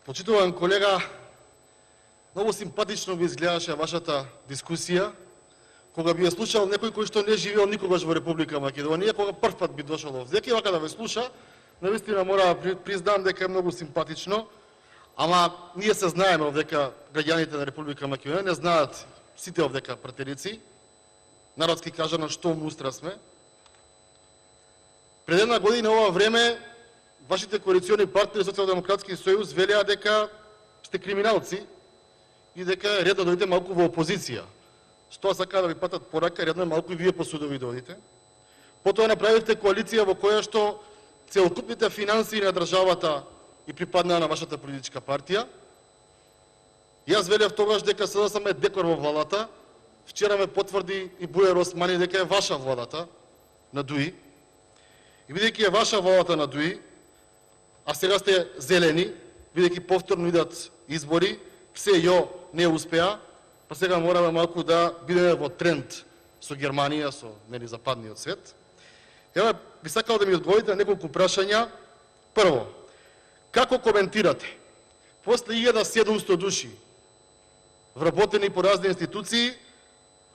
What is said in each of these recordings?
Почитуван колега, многу симпатично ви изгледаше вашата дискусија, кога би ја слушал некој кој што не живеел никогаш во Република Македонија, кога прв пат би дошол овде, и вака да ве слуша, навистина мора да признам дека е многу симпатично, ама ние се знаеме овдека граѓаните на Република Македонија, не знаат сите овдека пратерици, народски кажано што мустра сме. Пред една година ова време вашите коалициони партнери Социјалдемократски сојуз велеа дека сте криминалци и дека е редно да дојдете малку во опозиција. Што сака да ви патат порака, редно е малку и вие по судови дојдете. Потоа направивте коалиција во која што целокупните финансии на државата и припаднаа на вашата политичка партија. Јас велев тогаш дека сега сам е декор во владата. Вчера ме потврди и Бујар Османи дека е ваша владата на ДУИ. И бидејќи е ваша владата на ДУИ, а сега сте зелени, бидејќи повторно идат избори, се ја не успеа, па сега мораме малку да бидеме во тренд со Германија, со западниот свет. Ева, би сакал да ми одговорите на неколку прашања. Прво, како коментирате после 1700 души вработени по разни институции,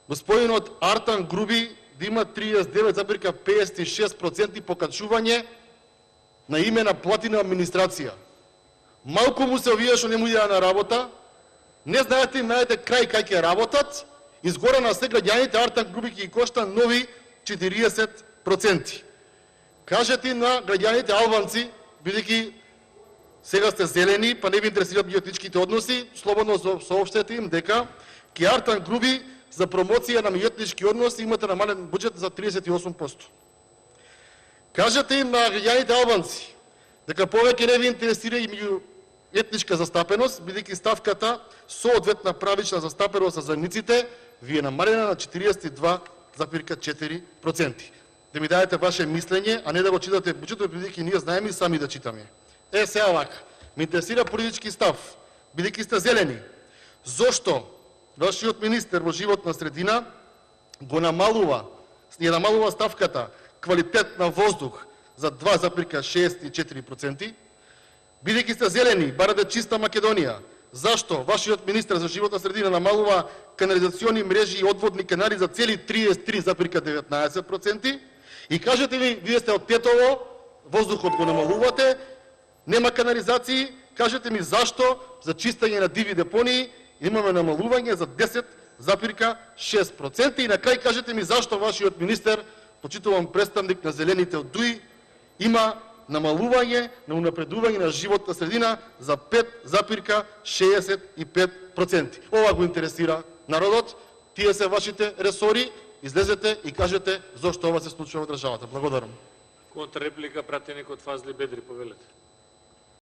господинот Артан Груби да има 39,56% покачување на име на платина администрација. Малку му се овие што не му идеа на работа, не знаете им најдете крај кај ќе работат, изгора на се граѓаните Артан Груби ќе ги кошта нови 40%. Кажете на граѓаните албанци, бидејќи сега сте зелени, па не ви интересираат меѓуетничките односи, слободно соопштете им дека ке Артан Груби за промоција на меѓуетнички односи имате намален буџет за 38%. Кажете им на граѓаните албанци дека повеќе не ви интересира и меѓуетничка застапеност, бидејќи ставката соодветна правична застапеност за заедниците ви е намалена на 42,4%. Да ми дадете ваше мислење, а не да го читате буџетот, бидејќи ние знаеме и сами да читаме. Сега вака, ме интересира политички став, бидејќи сте зелени. Зошто вашиот министер во животна средина го намалува ставката квалитет на воздух за 2,64%, бидејќи сте зелени, барате чиста Македонија? Зашто вашиот министер за животна средина намалува канализациони мрежи и одводни канали за цели 33,19%? И кажете ми, вие сте од Тетово, воздухот го намалувате, нема канализации, кажете ми зашто за чистење на диви депонии имаме намалување за 10,6%? И на крај кажете ми зашто вашиот министер, почитуван представник на зелените од ДУИ, има намалување на унапредување на животна средина за 5,65%. Ова го интересира народот, тие се вашите ресори, излезете и кажете зошто ова се случува во државата. Благодарам. Контрреплика пратеникот Фазли Бедри, повелете.